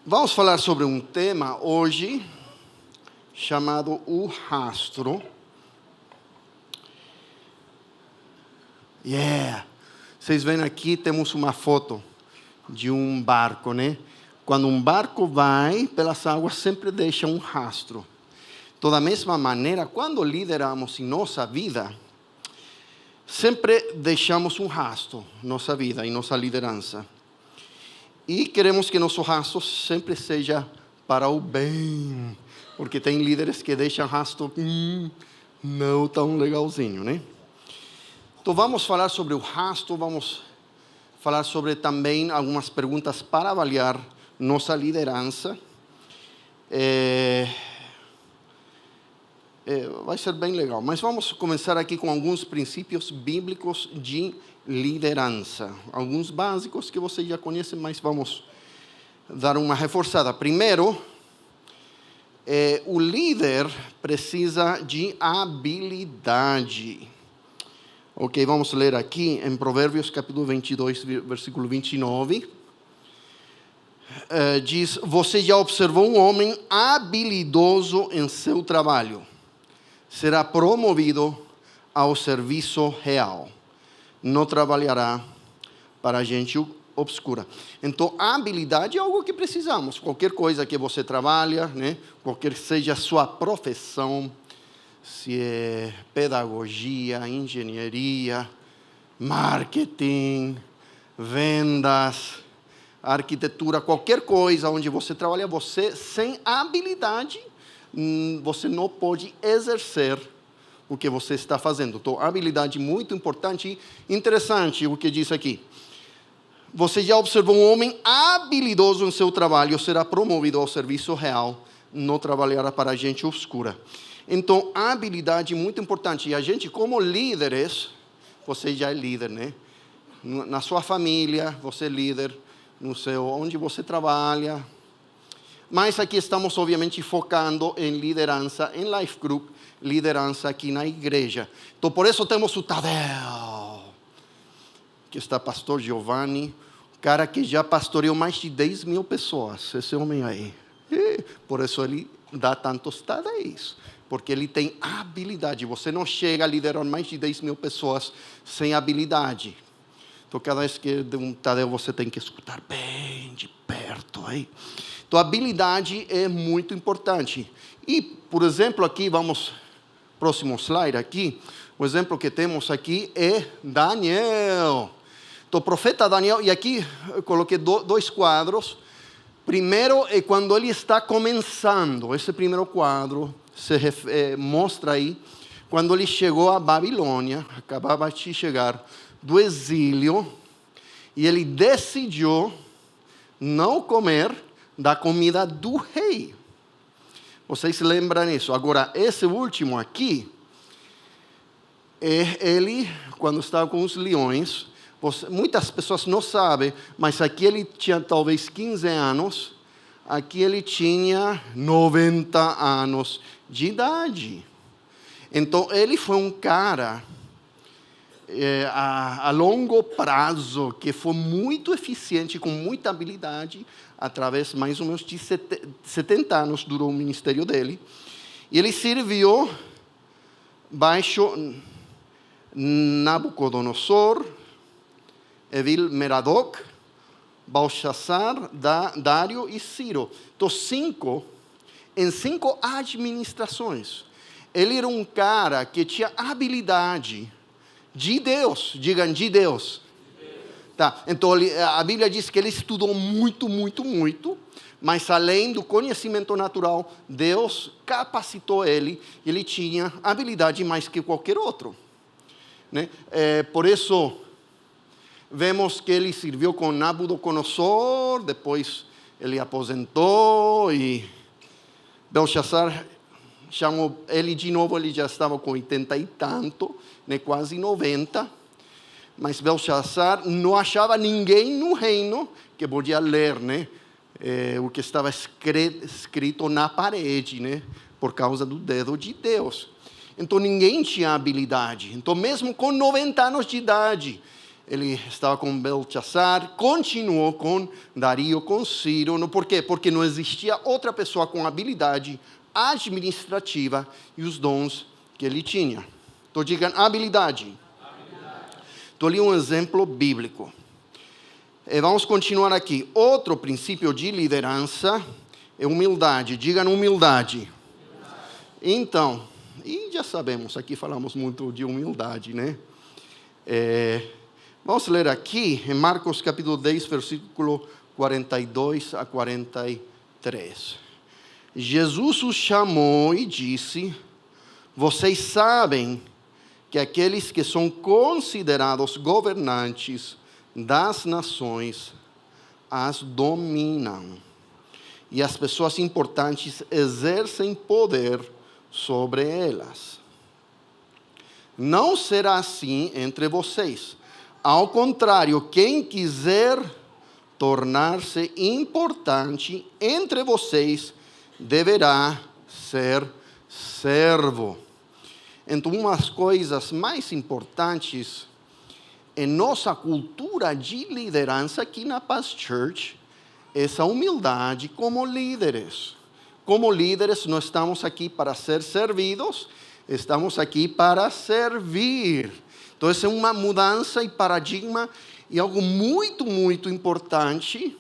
Vamos falar sobre um tema hoje chamado o rastro. Vocês veem aqui, temos uma foto de um barco, né? Quando um barco vai pelas águas, sempre deixa um rastro. Então, da mesma maneira, quando lideramos em nossa vida, sempre deixamos um rastro em nossa vida, em nossa liderança. E queremos que nosso rastro sempre seja para o bem. Porque tem líderes que deixam rastro não tão legalzinho, né? Então vamos falar sobre o rastro, vamos falar sobre também algumas perguntas para avaliar nossa liderança. Vai ser bem legal, mas vamos começar aqui com alguns princípios bíblicos de liderança. Alguns básicos que vocês já conhecem, mas vamos dar uma reforçada. Primeiro, o líder precisa de habilidade. Ok, vamos ler aqui em Provérbios capítulo 22, versículo 29. Diz: você já observou um homem habilidoso em seu trabalho? Será promovido ao serviço real. Não trabalhará para a gente obscura. Então, a habilidade é algo que precisamos. Qualquer coisa que você trabalha, né? Qualquer seja a sua profissão, se é pedagogia, engenharia, marketing, vendas, arquitetura, qualquer coisa onde você trabalha, você sem habilidade, você não pode exercer o que você está fazendo. Então, habilidade muito importante e interessante o que diz aqui. Você já observou um homem habilidoso em seu trabalho, será promovido ao serviço real, não trabalhará para a gente obscura. Então, habilidade muito importante. E a gente, como líderes, você já é líder, né? Na sua família, você é líder, onde você trabalha. Mas aqui estamos, obviamente, focando em liderança, em Life Group, liderança aqui na igreja. Então, por isso temos o Tadeu, que está pastor Giovanni, cara que já pastoreou mais de 10 mil pessoas, esse homem aí. E por isso ele dá tantos Tadeus, porque ele tem habilidade. Você não chega a liderar mais de 10 mil pessoas sem habilidade. Então, cada vez que de um Tadeu, você tem que escutar bem de perto aí. Então, a habilidade é muito importante. E, por exemplo, aqui, próximo slide aqui, o exemplo que temos aqui é Daniel. Então, o profeta Daniel, e aqui eu coloquei dois quadros. Primeiro é quando ele está começando. Esse primeiro quadro mostra aí quando ele chegou à Babilônia, acabava de chegar do exílio, e ele decidiu não comer da comida do rei. Vocês lembram disso? Agora, esse último aqui, é ele, quando estava com os leões. Muitas pessoas não sabem, mas aqui ele tinha talvez 15 anos, aqui ele tinha 90 anos de idade. Então, ele foi um cara a longo prazo, que foi muito eficiente, com muita habilidade, através mais ou menos de 70 anos durou o ministério dele. E ele serviu baixo Nabucodonosor, Evil-Merodach, Belshazzar, Dário e Ciro. Então, em 5 administrações. Ele era um cara que tinha habilidade de Deus, digam de Deus. Tá. Então, a Bíblia diz que ele estudou muito, mas além do conhecimento natural, Deus capacitou ele, e ele tinha habilidade mais que qualquer outro. Né? Por isso, vemos que ele serviu com Nabucodonosor, depois ele aposentou, e Belshazzar chamou ele de novo, ele já estava com 80 e tanto, né, quase 90, mas Belshazzar não achava ninguém no reino que podia ler, né, o que estava escrito na parede, né, por causa do dedo de Deus. Então ninguém tinha habilidade. Então mesmo com 90 anos de idade, ele estava com Belteshazzar, continuou com Dario, com Ciro. Por quê? Porque não existia outra pessoa com habilidade administrativa e os dons que ele tinha. Então, digam habilidade. Estou ali um exemplo bíblico. E vamos continuar aqui. Outro princípio de liderança é humildade. Digam humildade. Então, e já sabemos, aqui falamos muito de humildade, né? Vamos ler aqui em Marcos capítulo 10, versículo 42 a 43. Jesus os chamou e disse: vocês sabem que aqueles que são considerados governantes das nações as dominam. E as pessoas importantes exercem poder sobre elas. Não será assim entre vocês. Ao contrário, quem quiser tornar-se importante entre vocês deverá ser servo. Então, uma das coisas mais importantes em nossa cultura de liderança aqui na Paz Church, essa humildade como líderes. Como líderes, não estamos aqui para ser servidos, estamos aqui para servir. Então, essa é uma mudança e paradigma e algo muito, muito importante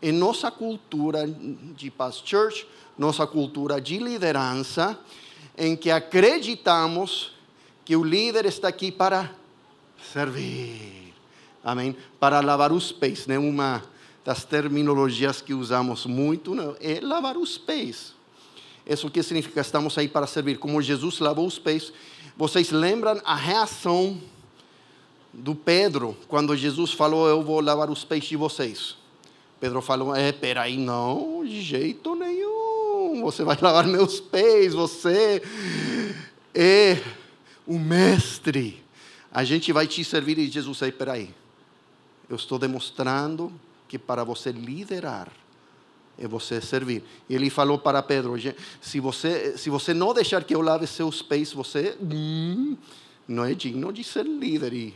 em nossa cultura de Paz Church, nossa cultura de liderança, em que acreditamos que o líder está aqui para servir. Amém? Para lavar os pés, né? Uma das terminologias que usamos muito é lavar os pés. Isso que significa? Estamos aí para servir. Como Jesus lavou os pés. Vocês lembram a reação do Pedro quando Jesus falou: eu vou lavar os pés de vocês? Pedro falou: peraí, não, de jeito nenhum. Você vai lavar meus pés, você é o mestre. A gente vai te servir. E Jesus disse: peraí, eu estou demonstrando que para você liderar é você servir. E ele falou para Pedro: se você não deixar que eu lave seus pés, você não é digno de ser líder.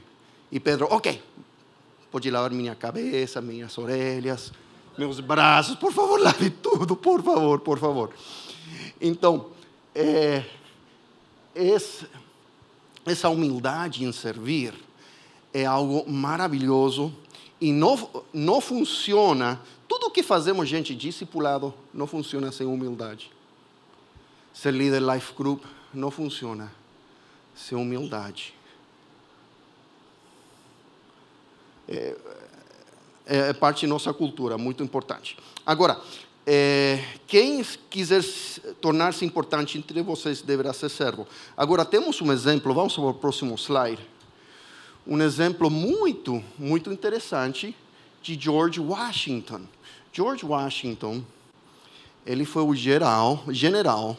E Pedro: ok, pode lavar minha cabeça, minhas orelhas, meus braços, por favor, lave tudo, por favor, por favor. Então, essa humildade em servir é algo maravilhoso e não funciona. Tudo o que fazemos, gente, discipulado, não funciona sem humildade. Ser líder life group não funciona sem humildade. É parte de nossa cultura, muito importante. Agora, quem quiser tornar-se importante entre vocês deverá ser servo. Agora, temos um exemplo, vamos para o próximo slide. Um exemplo muito, muito interessante de George Washington. George Washington, ele foi o general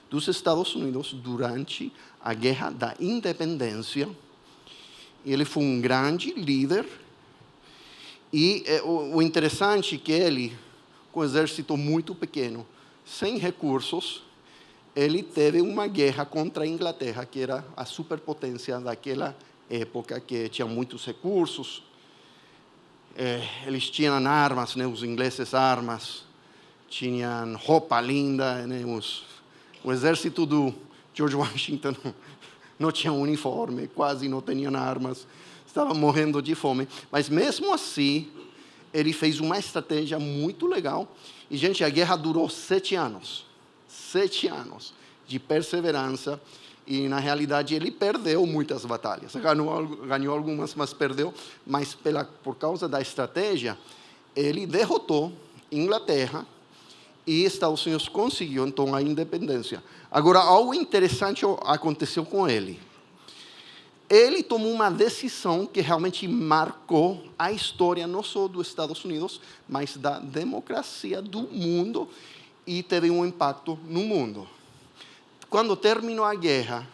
dos Estados Unidos durante a Guerra da Independência. Ele foi um grande líder. E o interessante é que ele, com um exército muito pequeno, sem recursos, ele teve uma guerra contra a Inglaterra, que era a superpotência daquela época, que tinha muitos recursos. Eles tinham armas, né, os ingleses armas, tinham roupa linda, né, o exército do George Washington não tinha uniforme, quase não tinham armas, estavam morrendo de fome. Mas mesmo assim, ele fez uma estratégia muito legal. E, gente, a guerra durou 7 anos. 7 anos de perseverança. E, na realidade, ele perdeu muitas batalhas. Ganhou algumas, mas perdeu. Mas, por causa da estratégia, ele derrotou Inglaterra e Estados Unidos conseguiu, então, a independência. Agora, algo interessante aconteceu com ele. Ele tomou uma decisão que realmente marcou a história, não só dos Estados Unidos, mas da democracia do mundo, e teve um impacto no mundo. Quando terminou a guerra,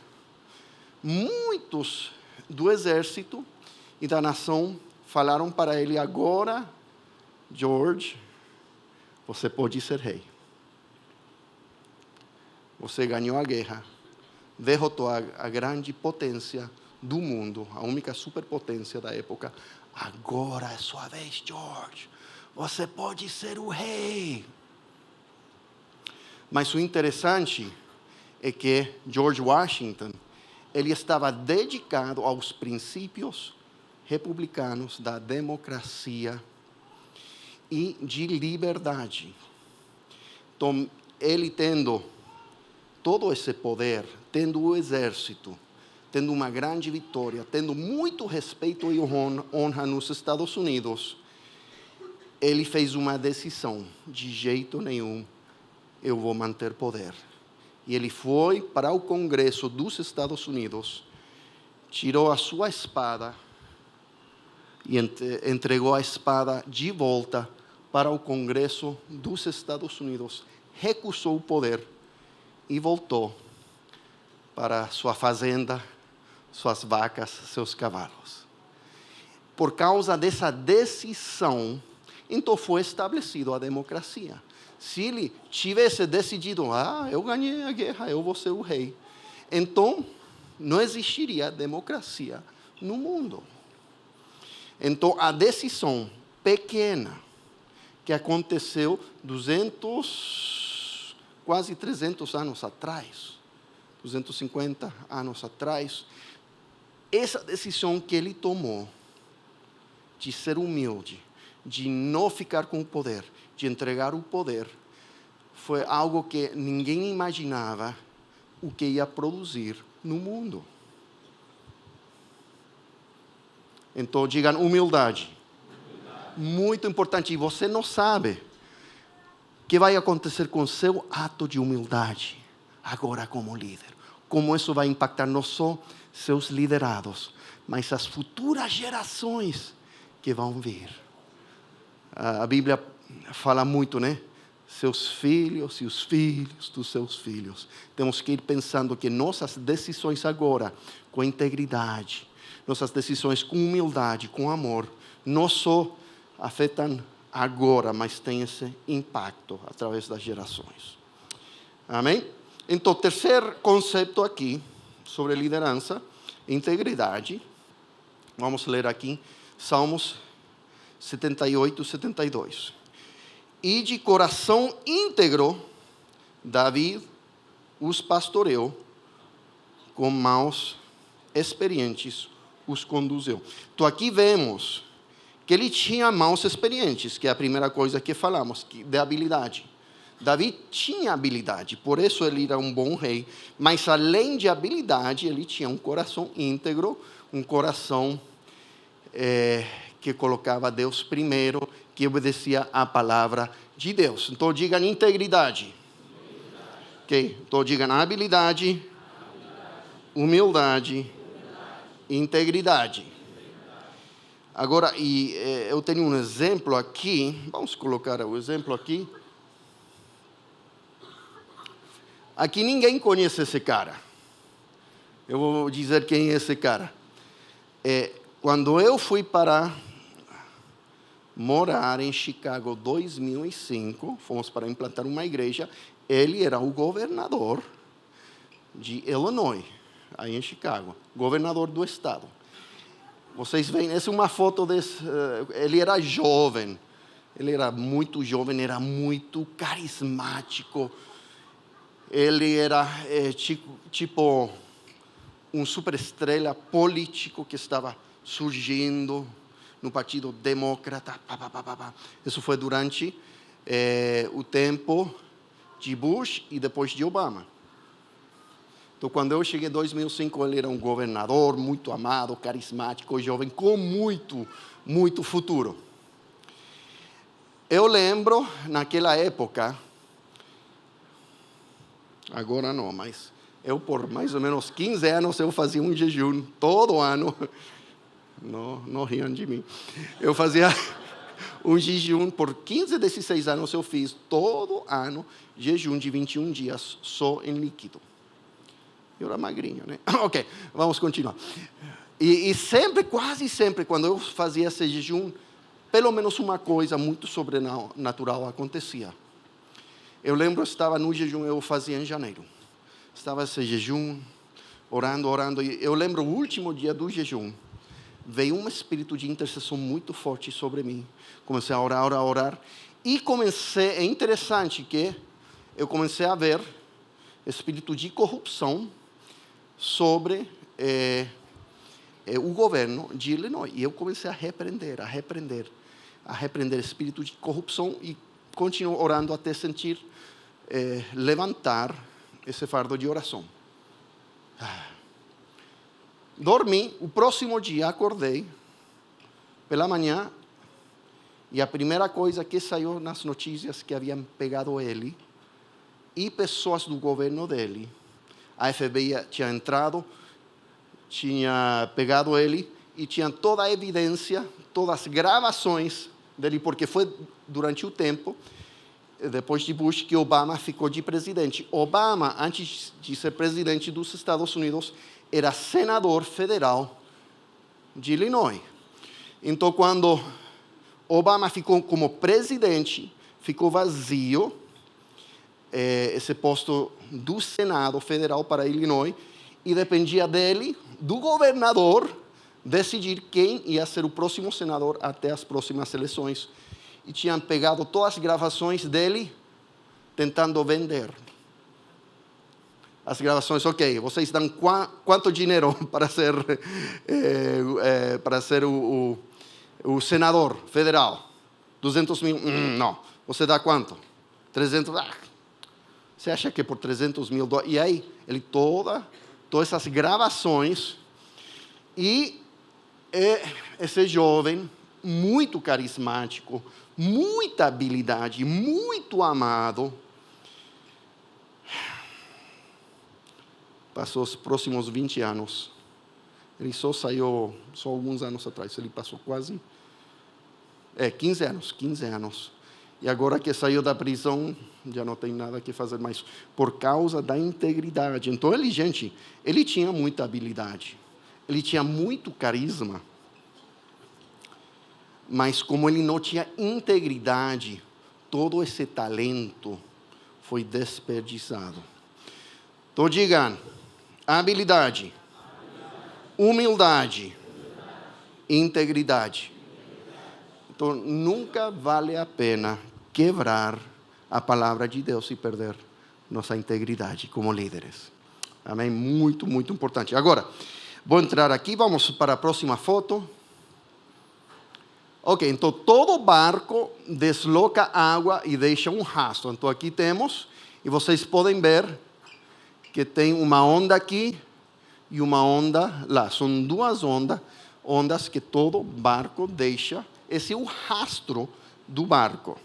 muitos do exército e da nação falaram para ele: agora, George, você pode ser rei. Você ganhou a guerra, derrotou a grande potência do mundo, a única superpotência da época. Agora é sua vez, George. Você pode ser o rei. Mas o interessante é que George Washington, ele estava dedicado aos princípios republicanos da democracia e de liberdade. Então, ele tendo todo esse poder, tendo o exército, tendo uma grande vitória, tendo muito respeito e honra nos Estados Unidos, ele fez uma decisão: de jeito nenhum eu vou manter poder. E ele foi para o Congresso dos Estados Unidos, tirou a sua espada e entregou a espada de volta para o Congresso dos Estados Unidos, recusou o poder e voltou para sua fazenda, suas vacas, seus cavalos. Por causa dessa decisão, então foi estabelecida a democracia. Se ele tivesse decidido, eu ganhei a guerra, eu vou ser o rei, então não existiria democracia no mundo. Então a decisão pequena que aconteceu 200, quase 300 anos atrás, 250 anos atrás, essa decisão que ele tomou de ser humilde, de não ficar com o poder, de entregar o poder, foi algo que ninguém imaginava o que ia produzir no mundo. Então, digam humildade. Muito importante. E você não sabe o que vai acontecer com o seu ato de humildade agora como líder. Como isso vai impactar não só seus liderados, mas as futuras gerações que vão vir. A Bíblia fala muito, né? Seus filhos e os filhos dos seus filhos. Temos que ir pensando que nossas decisões agora, com integridade, nossas decisões com humildade, com amor, não só afetam agora, mas têm esse impacto através das gerações. Amém? Então, terceiro conceito aqui sobre liderança, integridade. Vamos ler aqui Salmos 78, 72. E de coração íntegro, Davi os pastoreou, com mãos experientes os conduziu. Então aqui vemos que ele tinha mãos experientes, que é a primeira coisa que falamos, de habilidade. Davi tinha habilidade, por isso ele era um bom rei, mas além de habilidade, ele tinha um coração íntegro, um coração que colocava Deus primeiro, que obedecia à palavra de Deus. Então, digam integridade. Ok? Então, digam habilidade, humildade, integridade. Agora, eu tenho um exemplo aqui. Vamos colocar o exemplo aqui. Aqui ninguém conhece esse cara. Eu vou dizer quem é esse cara. Quando eu fui para morar em Chicago em 2005, fomos para implantar uma igreja, ele era o governador de Illinois, aí em Chicago, governador do estado. Vocês veem, essa é uma foto desse, ele era jovem, ele era muito jovem, era muito carismático, ele era tipo um superestrela político que estava surgindo no Partido Democrata. Isso foi durante o tempo de Bush e depois de Obama. Então, quando eu cheguei em 2005, ele era um governador muito amado, carismático, jovem, com muito, muito futuro. Eu lembro, naquela época, agora não, mas eu por mais ou menos 15 anos eu fazia um jejum todo ano. Não riam de mim. Eu fazia um jejum por 15, 16 anos eu fiz todo ano jejum de 21 dias só em líquido. Eu era magrinho, né? Ok, vamos continuar. E sempre, quase sempre, quando eu fazia esse jejum, pelo menos uma coisa muito sobrenatural acontecia. Eu lembro, eu estava no jejum, eu fazia em janeiro. Estava esse jejum, orando, orando. E eu lembro o último dia do jejum, veio um espírito de intercessão muito forte sobre mim. Comecei a orar, orar, orar. E é interessante que eu comecei a ver espírito de corrupção sobre o governo de Illinois. E eu comecei a repreender espírito de corrupção e continuo orando até sentir levantar esse fardo de oração. Dormi, o próximo dia acordei pela manhã e a primeira coisa que saiu nas notícias que haviam pegado ele e pessoas do governo dele. A FBI tinha entrado, tinha pegado ele e tinha toda a evidência, todas as gravações dele, porque foi durante o tempo, depois de Bush, que Obama ficou de presidente. Obama, antes de ser presidente dos Estados Unidos, era senador federal de Illinois. Então, quando Obama ficou como presidente, ficou vazio esse posto do Senado federal para Illinois, e dependia dele, do governador, decidir quem ia ser o próximo senador até as próximas eleições. E tinham pegado todas as gravações dele tentando vender. As gravações, ok, vocês dão quanto dinheiro para ser o senador federal? 200 mil? Não. Você dá quanto? 300? Você acha que por 300 mil dólares? E aí, ele todas essas gravações. E esse jovem, muito carismático, muita habilidade, muito amado, passou os próximos 20 anos. Ele só saiu alguns anos atrás. Ele passou quase 15 anos. E agora que saiu da prisão, já não tem nada que fazer mais, por causa da integridade. Então, ele tinha muita habilidade, ele tinha muito carisma, mas como ele não tinha integridade, todo esse talento foi desperdiçado. Então, digam, habilidade, humildade, integridade. Então, nunca vale a pena quebrar a palavra de Deus e perder nossa integridade como líderes. Amém? Muito, muito importante. Agora, vou entrar aqui, vamos para a próxima foto. Ok, então todo barco desloca água e deixa um rastro. Então aqui temos, e vocês podem ver que tem uma onda aqui e uma onda lá. São duas ondas que todo barco deixa. Esse é o rastro do barco,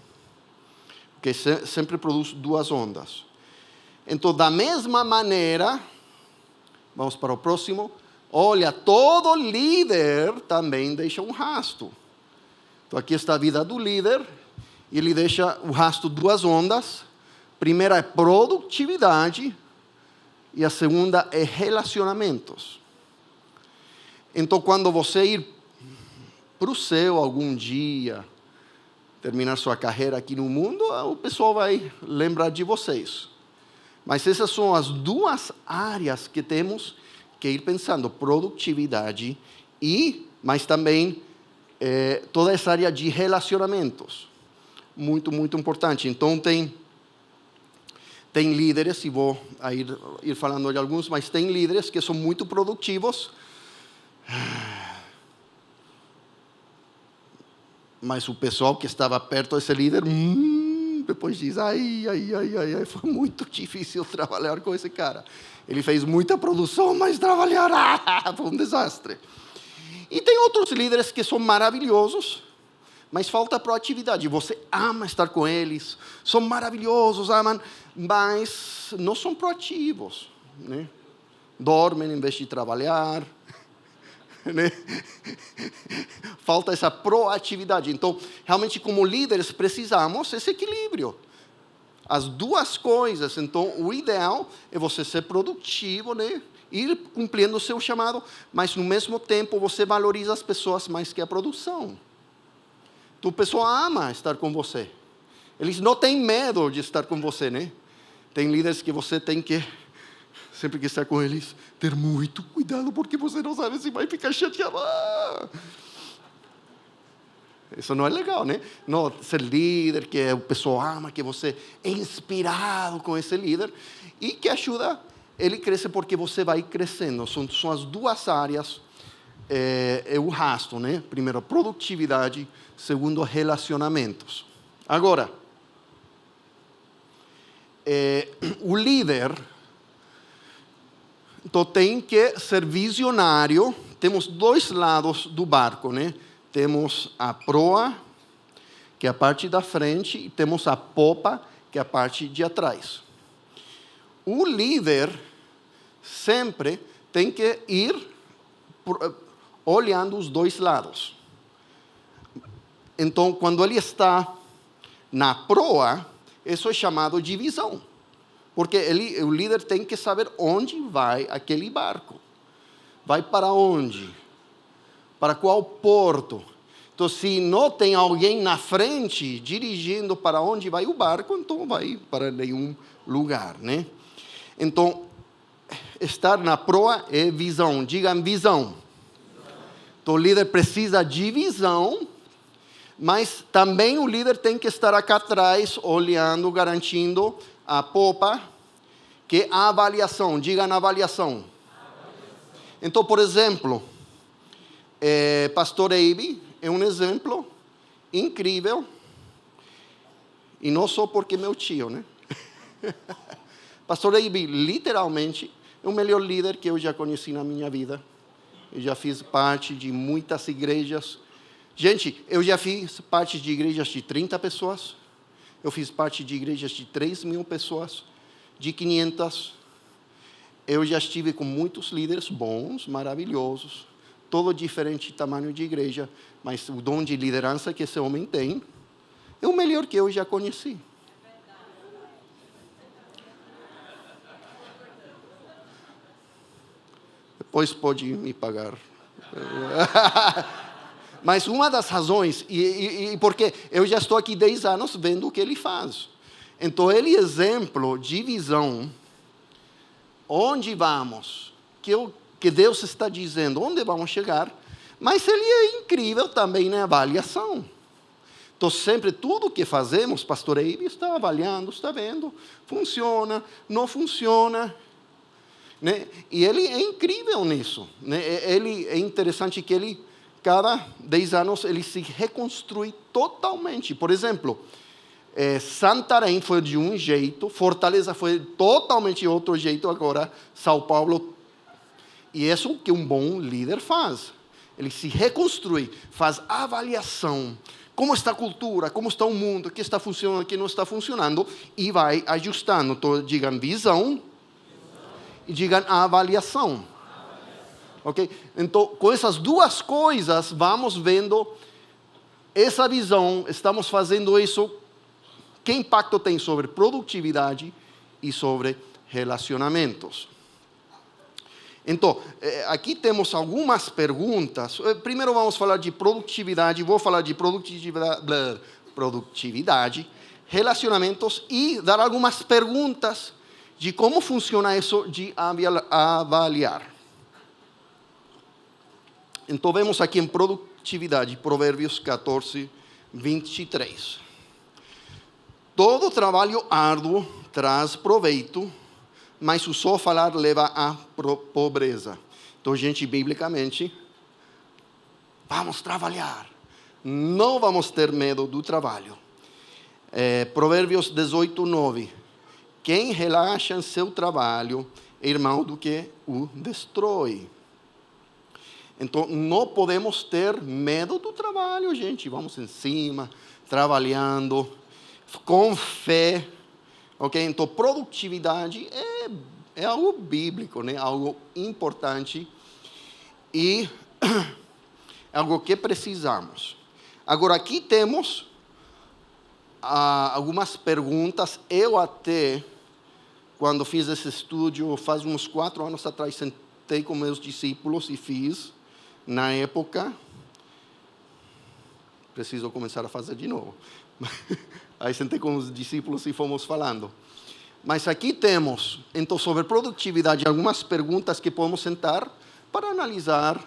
que sempre produz duas ondas. Então, da mesma maneira, vamos para o próximo. Olha, todo líder também deixa um rastro. Então, aqui está a vida do líder. Ele deixa o rastro duas ondas. A primeira é produtividade e a segunda é relacionamentos. Então, quando você ir para o céu algum dia, terminar sua carreira aqui no mundo, o pessoal vai lembrar de vocês. Mas essas são as duas áreas que temos que ir pensando: produtividade mas também toda essa área de relacionamentos. Muito, muito importante. Então, tem líderes, e vou ir falando de alguns, mas tem líderes que são muito produtivos, mas o pessoal que estava perto desse líder, depois diz, foi muito difícil trabalhar com esse cara. Ele fez muita produção, mas trabalhar, foi um desastre. E tem outros líderes que são maravilhosos, mas falta proatividade. Você ama estar com eles, são maravilhosos, amam, mas não são proativos, né? Dormem em vez de trabalhar, né? Falta essa proatividade. Então, realmente, como líderes, precisamos desse equilíbrio. As duas coisas. Então, o ideal é você ser produtivo, né? Ir cumprindo o seu chamado, mas no mesmo tempo você valoriza as pessoas mais que a produção. Então, a pessoa ama estar com você. Eles não têm medo de estar com você, né? Tem líderes que você tem que sempre que está com eles, ter muito cuidado, porque você não sabe se vai ficar chateado. Isso não é legal, né? Não, ser líder, que o pessoal ama, que você é inspirado com esse líder, e que ajuda ele crescer, porque você vai crescendo. São as duas áreas, eu rasto, né? Primeiro, produtividade. Segundo, relacionamentos. Agora, o líder, então, tem que ser visionário. Temos dois lados do barco, né? Temos a proa, que é a parte da frente, e temos a popa, que é a parte de atrás. O líder sempre tem que ir olhando os dois lados. Então, quando ele está na proa, isso é chamado de visão. Porque o líder tem que saber onde vai aquele barco. Vai para onde? Para qual porto? Então, se não tem alguém na frente dirigindo para onde vai o barco, então vai para nenhum lugar, né? Então, estar na proa é visão. Digam visão. Então, o líder precisa de visão, mas também o líder tem que estar aqui atrás, olhando, garantindo a popa, que é a avaliação. Digam avaliação. Então, por exemplo, Pastor Eibe é um exemplo incrível, e não só porque é meu tio, né? Pastor Eibe, literalmente, é o melhor líder que eu já conheci na minha vida. Eu já fiz parte de muitas igrejas. Gente, eu já fiz parte de igrejas de 30 pessoas. Eu fiz parte de igrejas de 3.000 pessoas, de 500. Eu já estive com muitos líderes bons, maravilhosos, todo diferente tamanho de igreja, mas o dom de liderança que esse homem tem é o melhor que eu já conheci. Depois pode me pagar. Mas uma das razões, e porque eu já estou aqui 10 anos vendo o que ele faz. Então, ele é exemplo de visão. Onde vamos? Que Deus está dizendo, onde vamos chegar? Mas ele é incrível também na avaliação. Então, sempre tudo que fazemos, Pastor Eibe está avaliando, está vendo, funciona, não funciona. Né? E ele é incrível nisso. Né? Ele é interessante que ele, cada 10 anos, ele se reconstrui totalmente. Por exemplo, Santarém foi de um jeito, Fortaleza foi totalmente outro jeito agora, São Paulo. E isso que um bom líder faz. Ele se reconstrui, faz avaliação. Como está a cultura, como está o mundo, o que está funcionando, o que não está funcionando, e vai ajustando. Então, digam visão e digam avaliação. Ok? Então, com essas duas coisas, vamos vendo essa visão, estamos fazendo isso. Que impacto tem sobre produtividade e sobre relacionamentos? Então, aqui temos algumas perguntas. Primeiro vamos falar de produtividade. Vou falar de produtividade, relacionamentos e dar algumas perguntas de como funciona isso de avaliar. Então, vemos aqui em produtividade, Provérbios 14, 23. Todo trabalho árduo traz proveito, mas o só falar leva à pobreza. Então, gente, biblicamente, vamos trabalhar. Não vamos ter medo do trabalho. Provérbios 18, 9. Quem relaxa em seu trabalho é irmão do que o destrói. Então, não podemos ter medo do trabalho, gente. Vamos em cima, trabalhando, com fé. Ok? Então, produtividade é algo bíblico, né? Algo importante e algo que precisamos. Agora, aqui temos algumas perguntas. Eu até, quando fiz esse estudo, faz uns 4 anos atrás, sentei com meus discípulos e fiz, na época, preciso começar a fazer de novo. Aí sentei com os discípulos e fomos falando. Mas aqui temos, então, sobre produtividade, algumas perguntas que podemos sentar para analisar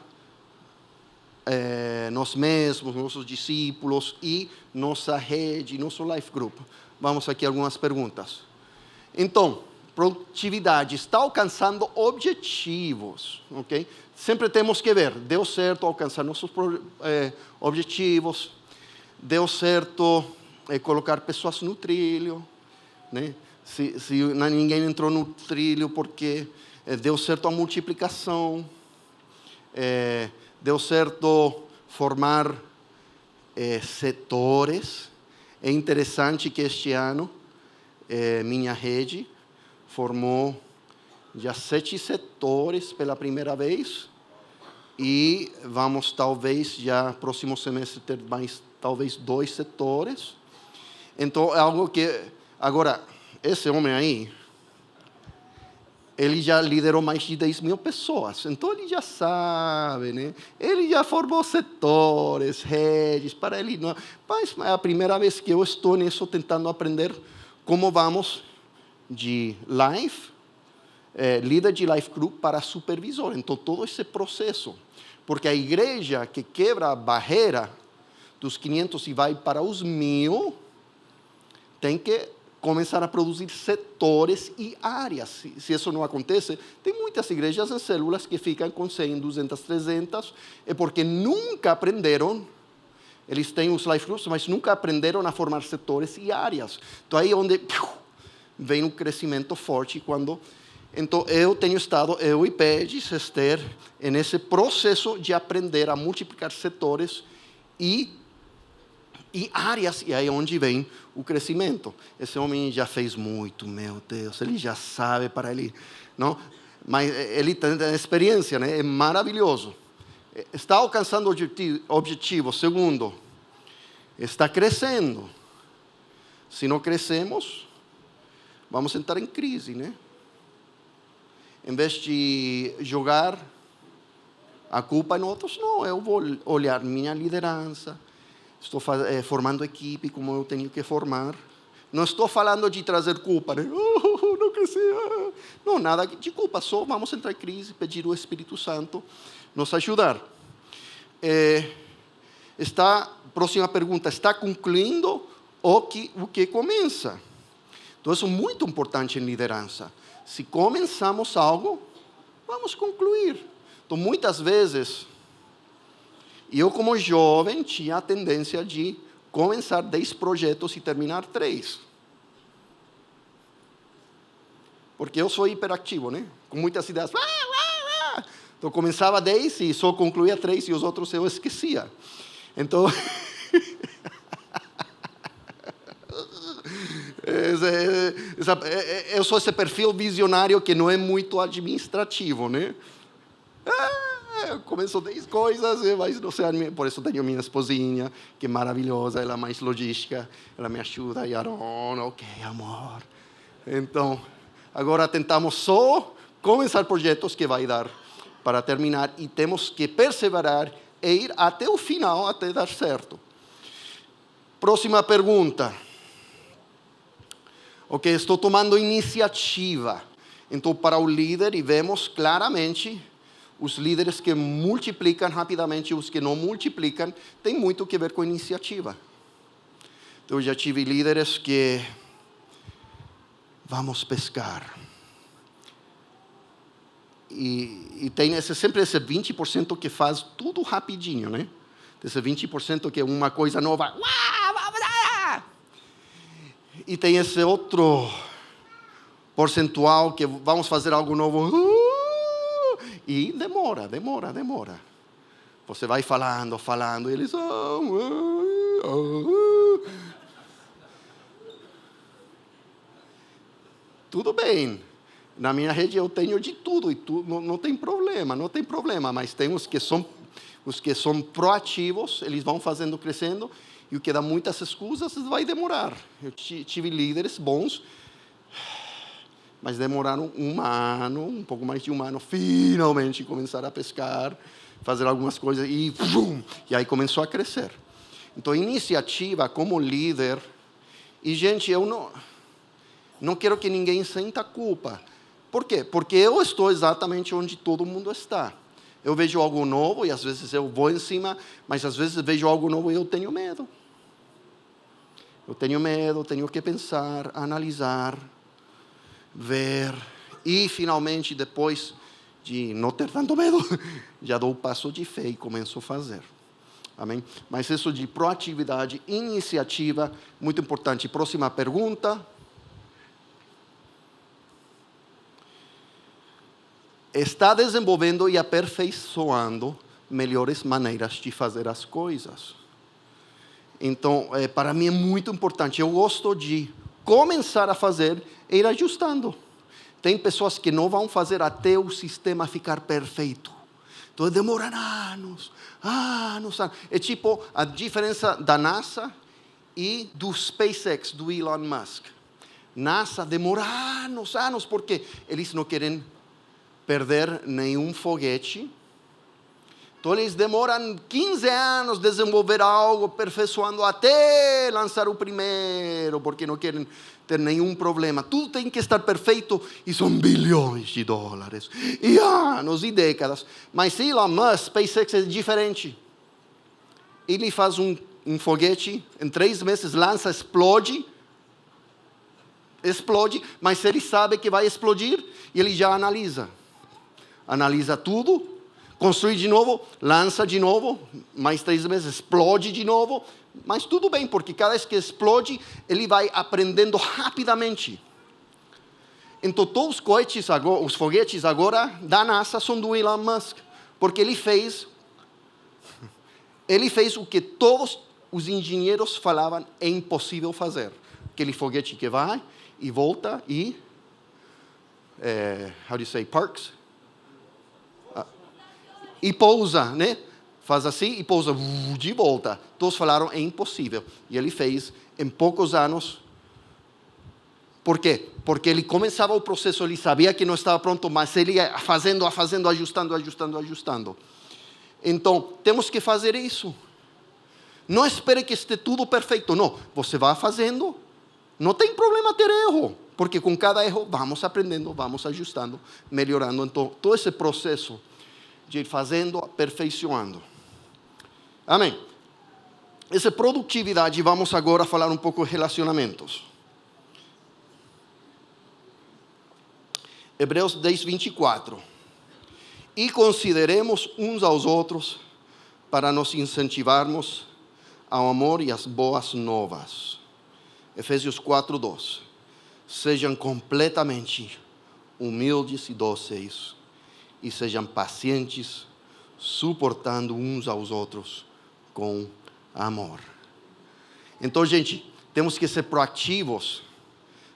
nós mesmos, nossos discípulos e nossa rede, nosso life group. Vamos aqui algumas perguntas. Então, produtividade está alcançando objetivos, ok? Sempre temos que ver, deu certo alcançar nossos objetivos, deu certo colocar pessoas no trilho, né? Se ninguém entrou no trilho porque deu certo a multiplicação, deu certo formar setores. É interessante que este ano minha rede formou já 7 setores pela primeira vez e vamos talvez já próximo semestre ter mais talvez 2 setores. Então é algo que agora esse homem aí, ele já liderou mais de 10.000 pessoas, então ele já sabe, né? Ele já formou setores, redes, para ele não. Mas é a primeira vez que eu estou nisso, tentando aprender como vamos de life, líder de life group para supervisor. Então, todo esse processo, porque a igreja que quebra a barreira dos 500 e vai para os 1.000, tem que começar a produzir setores e áreas. Se isso não acontece, tem muitas igrejas em células que ficam com 100, 200, 300, é porque nunca aprenderam, eles têm os life groups, mas nunca aprenderam a formar setores e áreas. Então aí é onde vem um crescimento forte. Então eu tenho estado, eu e Pegis, Esther, nesse processo de aprender a multiplicar setores e áreas, e aí é onde vem o crescimento. Esse homem já fez muito, meu Deus, ele já sabe para ele, não? Mas ele tem experiência, né? É maravilhoso. Está alcançando objetivo. Segundo, está crescendo. Se não crescemos, vamos entrar em crise, né? Em vez de jogar a culpa em outros, não, eu vou olhar minha liderança. Estou formando equipe como eu tenho que formar. Não estou falando de trazer culpa, né? Não cresci. Não, nada de culpa. Só vamos entrar em crise, pedir o Espírito Santo nos ajudar. Próxima pergunta. Está concluindo o que começa? Então, isso é muito importante em liderança. Se começamos algo, vamos concluir. Então, muitas vezes, eu, como jovem, tinha a tendência de começar 10 projetos e terminar 3. Porque eu sou hiperativo, né? Com muitas ideias. Então, começava 10 e só concluía 3 e os outros eu esquecia. Então, eu sou esse perfil visionário que não é muito administrativo, né? Eu começo 10 coisas, mas não sei, por isso tenho minha esposinha, que é maravilhosa, ela é mais logística, ela me ajuda, e Aaron, ok, amor. Então, agora tentamos só começar projetos que vai dar para terminar, e temos que perseverar e ir até o final, até dar certo. Próxima pergunta. Ok, estou tomando iniciativa. Então, para o líder, e vemos claramente os líderes que multiplicam rapidamente e os que não multiplicam, tem muito que ver com iniciativa. Então, eu já tive líderes que vamos pescar. E tem sempre esse 20% que faz tudo rapidinho, né? Esse 20% que é uma coisa nova. E tem esse outro percentual que vamos fazer algo novo. E demora. Você vai falando, e eles... Tudo bem. Na minha rede eu tenho de tudo, e não tem problema. Mas tem os que são proativos, eles vão fazendo, crescendo, e o que dá muitas excusas vai demorar. Eu tive líderes bons, mas demoraram um pouco mais de um ano, finalmente começaram a pescar, fazer algumas coisas, e aí começou a crescer. Então, iniciativa como líder, e gente, Não quero que ninguém sinta culpa. Por quê? Porque eu estou exatamente onde todo mundo está. Eu vejo algo novo e às vezes eu vou em cima, mas às vezes vejo algo novo e eu tenho medo. Eu tenho medo, tenho que pensar, analisar, ver. E finalmente, depois de não ter tanto medo, já dou o passo de fé e começo a fazer. Amém? Mas isso de proatividade, iniciativa, muito importante. Próxima pergunta. Está desenvolvendo e aperfeiçoando melhores maneiras de fazer as coisas. Então, para mim é muito importante. Eu gosto de começar a fazer e ir ajustando. Tem pessoas que não vão fazer até o sistema ficar perfeito. Então, demora anos. É tipo a diferença da NASA e do SpaceX, do Elon Musk. NASA demora anos, porque eles não querem perder nenhum foguete. Então eles demoram 15 anos desenvolver algo, aperfeiçoando até lançar o primeiro, porque não querem ter nenhum problema. Tudo tem que estar perfeito e são bilhões de dólares, e anos e décadas. Mas Elon Musk, SpaceX é diferente. Ele faz um foguete, em 3 meses lança, explode, mas ele sabe que vai explodir e ele já analisa tudo, construi de novo, lança de novo, mais 3 meses, explode de novo, mas tudo bem, porque cada vez que explode, ele vai aprendendo rapidamente. Então, todos os cohetes, os foguetes agora da NASA são do Elon Musk, porque ele fez o que todos os engenheiros falavam é impossível fazer. Aquele foguete que vai e volta e, parks? E pousa, né? Faz assim e pousa de volta. Todos falaram, é impossível. E ele fez em poucos anos. Por quê? Porque ele começava o processo, ele sabia que não estava pronto, mas ele ia fazendo, ajustando. Então, temos que fazer isso. Não espere que esteja tudo perfeito. Não, você vai fazendo. Não tem problema ter erro. Porque com cada erro, vamos aprendendo, vamos ajustando, melhorando. Então, todo esse processo de ir fazendo, aperfeiçoando. Amém. Essa produtividade, vamos agora falar um pouco de relacionamentos. Hebreus 10, 24. E consideremos uns aos outros para nos incentivarmos ao amor e às boas novas. Efésios 4, 2. Sejam completamente humildes e dóceis, e sejam pacientes, suportando uns aos outros com amor. Então, gente, temos que ser proativos,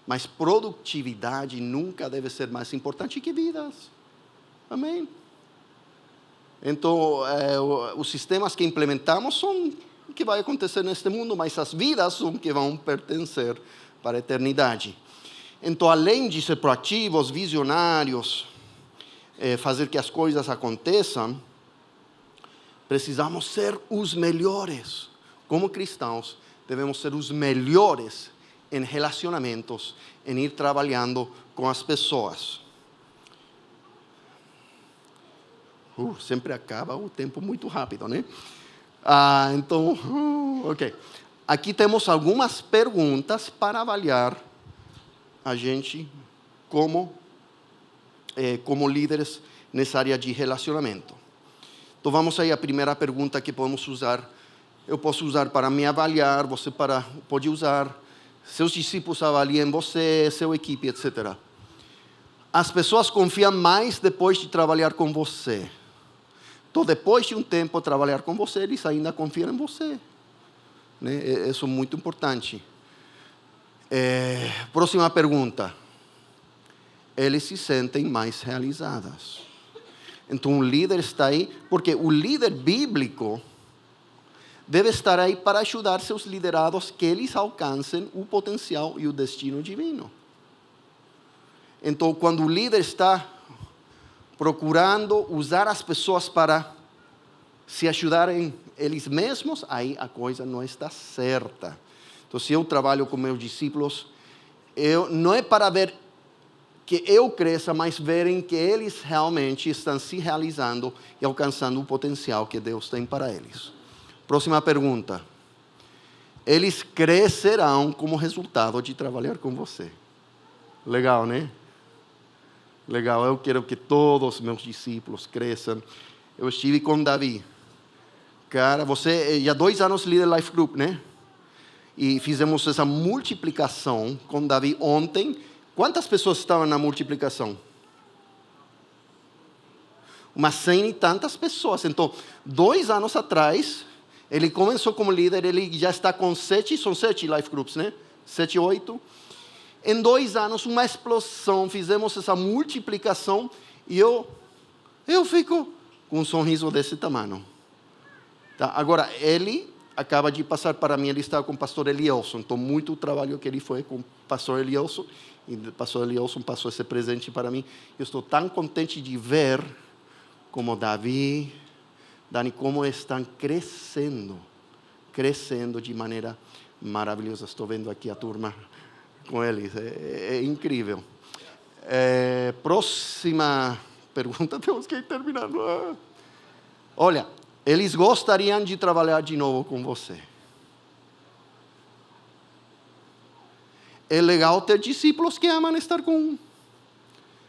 mas produtividade nunca deve ser mais importante que vidas. Amém? Então, os sistemas que implementamos são o que vai acontecer neste mundo, mas as vidas são que vão pertencer para a eternidade. Então, além de ser proativos, visionários, fazer que as coisas aconteçam, precisamos ser os melhores. Como cristãos, devemos ser os melhores em relacionamentos, em ir trabalhando com as pessoas. Sempre acaba o tempo muito rápido, né? Então, ok. Aqui temos algumas perguntas para avaliar a gente como líderes nessa área de relacionamento. Então, vamos aí à primeira pergunta que podemos usar. Eu posso usar para me avaliar, você pode usar, seus discípulos avaliem você, sua equipe, etc. As pessoas confiam mais depois de trabalhar com você. Então, depois de um tempo trabalhar com você, eles ainda confiam em você. Né? Isso é muito importante. Próxima pergunta. Eles se sentem mais realizadas. Então, o líder está aí, porque o líder bíblico deve estar aí para ajudar seus liderados que eles alcancem o potencial e o destino divino. Então, quando o líder está procurando usar as pessoas para se ajudarem eles mesmos, aí a coisa não está certa. Então, se eu trabalho com meus discípulos não é para ver que eu cresça, mas verem que eles realmente estão se realizando e alcançando o potencial que Deus tem para eles. Próxima pergunta. Eles crescerão como resultado de trabalhar com você. Legal, né? Legal, eu quero que todos os meus discípulos cresçam. Eu estive com Davi. Cara, você já 2 anos líder Life Group, né? E fizemos essa multiplicação com Davi ontem. Quantas pessoas estavam na multiplicação? Umas 100 e tantas pessoas. Então, 2 anos atrás, ele começou como líder, ele já está com 7, são 7 Life Groups, né? 7, 8. Em 2 anos, uma explosão, fizemos essa multiplicação e eu fico com um sorriso desse tamanho. Tá? Agora, ele acaba de passar para mim, ele estava com o pastor Elielson, então muito trabalho que ele foi com o pastor Elielson, e o pastor Elielson passou esse presente para mim. Eu estou tão contente de ver como Davi, Dani, como estão crescendo de maneira maravilhosa. Estou vendo aqui a turma com eles, é incrível. Próxima pergunta, temos que ir terminando. Olha, eles gostariam de trabalhar de novo com você. É legal ter discípulos que amam estar com um.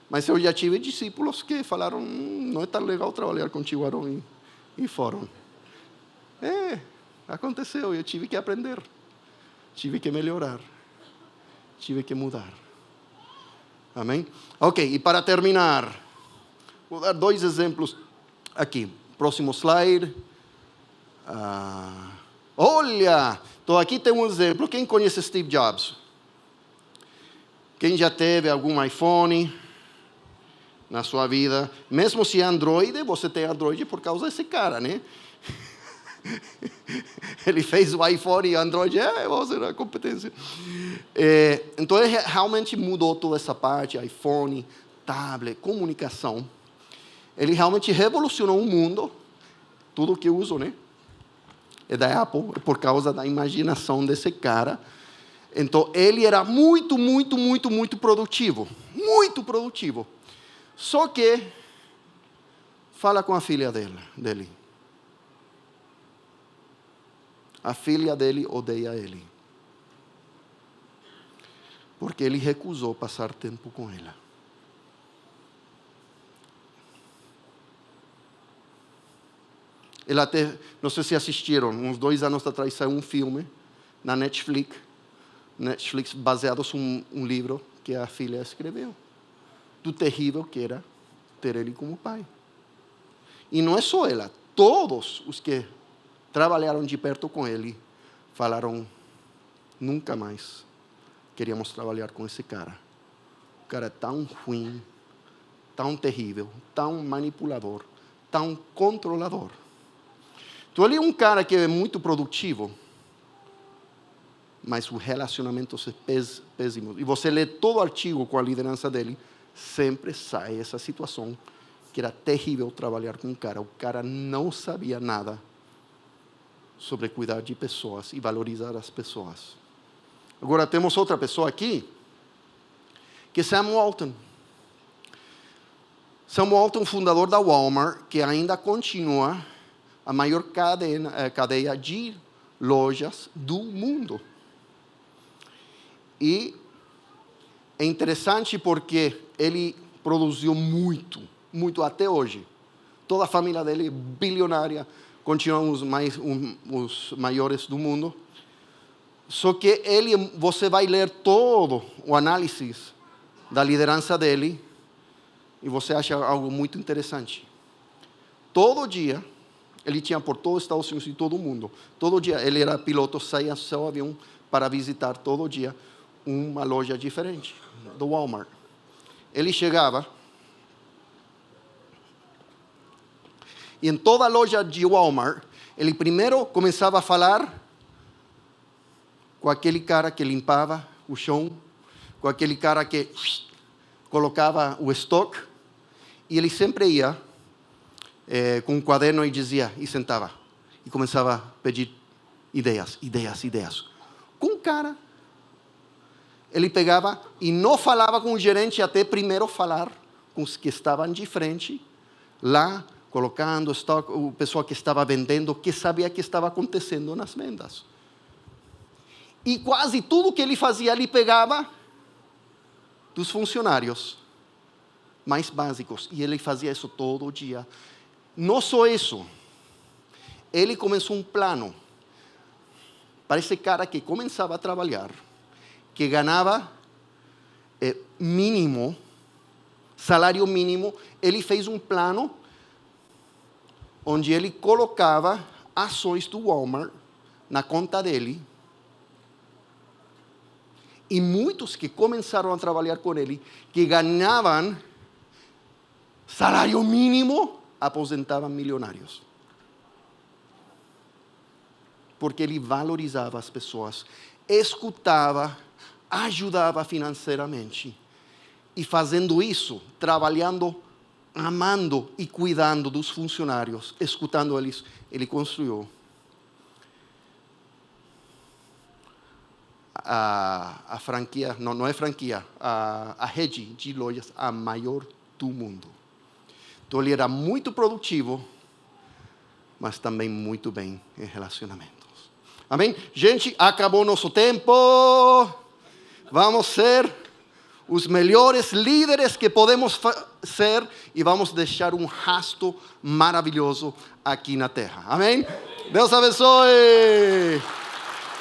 Mas eu já tive discípulos que falaram, não é tão legal trabalhar contigo, Aaron, e foram. Aconteceu, eu tive que aprender. Tive que melhorar. Tive que mudar. Amém? Ok, e para terminar, vou dar 2 exemplos aqui. Próximo slide. Olha, então aqui tem um exemplo. Quem conhece Steve Jobs? Quem já teve algum iPhone na sua vida? Mesmo se é Android, você tem Android por causa desse cara, né? Ele fez o iPhone e Android, vamos ser a competência. Então ele realmente mudou toda essa parte, iPhone, tablet, comunicação. Ele realmente revolucionou o mundo, tudo que eu uso, né? É da Apple, é por causa da imaginação desse cara. Então, ele era muito produtivo. Muito produtivo. Só que, fala com a filha dele. A filha dele odeia ele. Porque ele recusou passar tempo com ela. Ele até, não sei se assistiram, uns 2 anos atrás saiu um filme na Netflix baseado em um livro que a filha escreveu. Do terrível que era ter ele como pai. E não é só ela, todos os que trabalharam de perto com ele falaram, nunca mais queríamos trabalhar com esse cara. O cara é tão ruim, tão terrível, tão manipulador, tão controlador. Então ele é um cara que é muito produtivo, mas o relacionamento é péssimo. E você lê todo o artigo com a liderança dele, sempre sai essa situação que era terrível trabalhar com um cara. O cara não sabia nada sobre cuidar de pessoas e valorizar as pessoas. Agora temos outra pessoa aqui, que é Sam Walton. Sam Walton, fundador da Walmart, que ainda continua a maior cadeia de lojas do mundo. E é interessante porque ele produziu muito até hoje. Toda a família dele é bilionária, continuam os maiores do mundo. Só que você vai ler todo o análise da liderança dele e você acha algo muito interessante. Todo dia, ele tinha por todo os Estados Unidos e todo o mundo. Todo dia ele era piloto, saía seu avião para visitar todo dia uma loja diferente do Walmart. Ele chegava e em toda loja de Walmart, ele primeiro começava a falar com aquele cara que limpava o chão, com aquele cara que colocava o estoque, e ele sempre ia com um caderno e dizia, e sentava, e começava a pedir ideias. Com um cara, ele pegava e não falava com o gerente até primeiro falar com os que estavam de frente, lá, colocando estoque, o pessoal que estava vendendo, que sabia o que estava acontecendo nas vendas. E quase tudo que ele fazia, ele pegava dos funcionários mais básicos. E ele fazia isso todo dia. Não só isso. Ele começou um plano para esse cara que começava a trabalhar, que ganhava mínimo, salário mínimo. Ele fez um plano onde ele colocava ações do Walmart na conta dele. E muitos que começaram a trabalhar com ele, que ganhavam salário mínimo, aposentavam milionários. Porque ele valorizava as pessoas, escutava, ajudava financeiramente. E fazendo isso, trabalhando, amando e cuidando dos funcionários, escutando eles, ele construiu a franquia, não é franquia, a rede de lojas a maior do mundo. Então ele era muito produtivo, mas também muito bem em relacionamentos. Amém? Gente, acabou nosso tempo. Vamos ser os melhores líderes que podemos ser e vamos deixar um rastro maravilhoso aqui na terra. Amém? Deus abençoe.